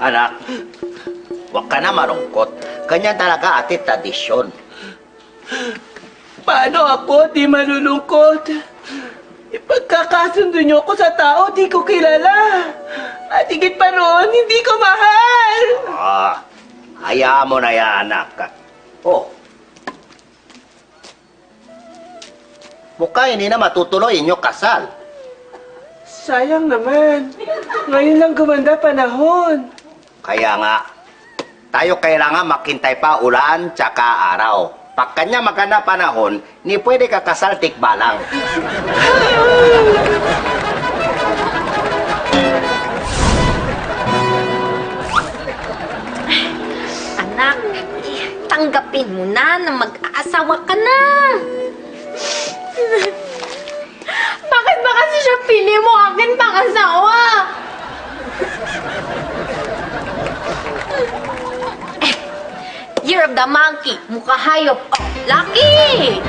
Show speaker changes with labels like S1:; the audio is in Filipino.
S1: Anak, huwag ka na malungkot. Ganyan talaga ate tradisyon.
S2: Paano ako di malulungkot? Ipagkakasundo niyo ako sa tao di ko kilala. At higit pa noon, hindi ko mahal.
S1: Hayaan mo na yan, anak. Oh. Mukhang hindi na matutuloy inyong kasal.
S2: Sayang naman. Ngayon lang gumanda panahon.
S1: Kaya nga, tayo kailangan makintay pa ulan tsaka araw. Pag kanya maganda panahon, ni pwede kakasal tikbalang.
S3: Anak, tanggapin mo na mag-aasawa ka na.
S4: Bakit ba kasi siya pili mo akin pang asawa?
S3: Year of the monkey, mukha hayop. Oh, lucky!